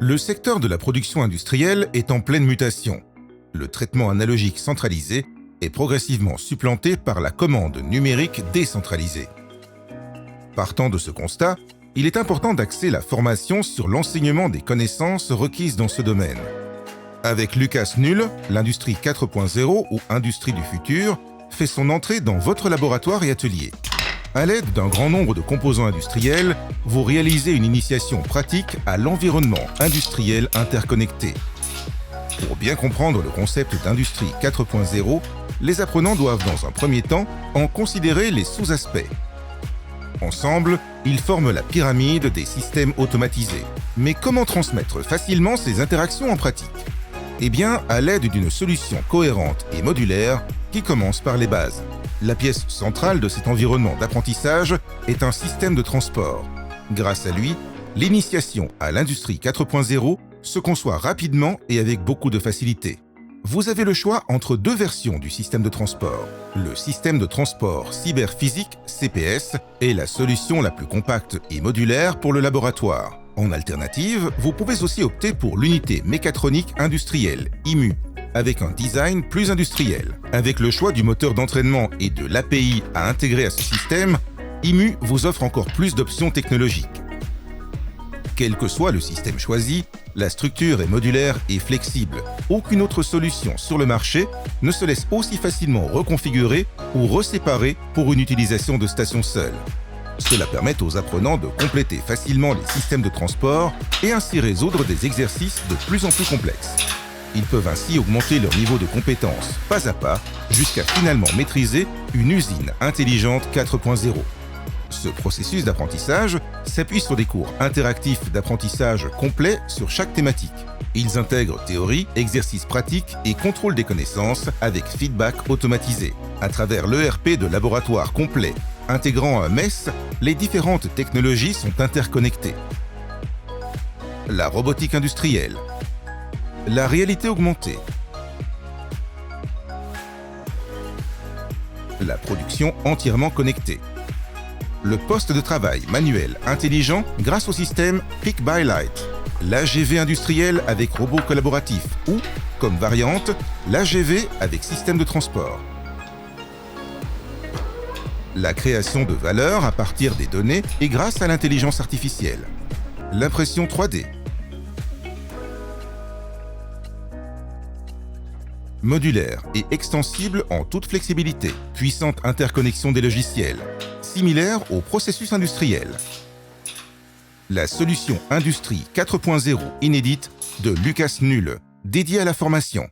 Le secteur de la production industrielle est en pleine mutation. Le traitement analogique centralisé est progressivement supplanté par la commande numérique décentralisée. Partant de ce constat, il est important d'axer la formation sur l'enseignement des connaissances requises dans ce domaine. Avec Lucas Null, l'industrie 4.0 ou industrie du futur fait son entrée dans votre laboratoire et atelier. À l'aide d'un grand nombre de composants industriels, vous réalisez une initiation pratique à l'environnement industriel interconnecté. Pour bien comprendre le concept d'industrie 4.0, les apprenants doivent dans un premier temps en considérer les sous-aspects. Ensemble, ils forment la pyramide des systèmes automatisés. Mais comment transmettre facilement ces interactions en pratique ? Eh bien, à l'aide d'une solution cohérente et modulaire qui commence par les bases. La pièce centrale de cet environnement d'apprentissage est un système de transport. Grâce à lui, l'initiation à l'industrie 4.0 se conçoit rapidement et avec beaucoup de facilité. Vous avez le choix entre deux versions du système de transport. Le système de transport cyberphysique, CPS, est la solution la plus compacte et modulaire pour le laboratoire. En alternative, vous pouvez aussi opter pour l'unité mécatronique industrielle, IMU, avec un design plus industriel. Avec le choix du moteur d'entraînement et de l'API à intégrer à ce système, IMU vous offre encore plus d'options technologiques. Quel que soit le système choisi, la structure est modulaire et flexible. Aucune autre solution sur le marché ne se laisse aussi facilement reconfigurer ou reséparer pour une utilisation de station seule. Cela permet aux apprenants de compléter facilement les systèmes de transport et ainsi résoudre des exercices de plus en plus complexes. Ils peuvent ainsi augmenter leur niveau de compétence pas à pas jusqu'à finalement maîtriser une usine intelligente 4.0. Ce processus d'apprentissage s'appuie sur des cours interactifs d'apprentissage complets sur chaque thématique. Ils intègrent théorie, exercices pratiques et contrôle des connaissances avec feedback automatisé. À travers l'ERP de laboratoire complet, intégrant un MES, les différentes technologies sont interconnectées. La robotique industrielle, la réalité augmentée, la production entièrement connectée, le poste de travail manuel intelligent grâce au système Pick by Light, l'AGV industriel avec robot collaboratif ou, comme variante, l'AGV avec système de transport. La création de valeur à partir des données et grâce à l'intelligence artificielle. L'impression 3D. Modulaire et extensible en toute flexibilité. Puissante interconnexion des logiciels. Similaire au processus industriel. La solution Industrie 4.0 inédite de Lucas Null, dédiée à la formation.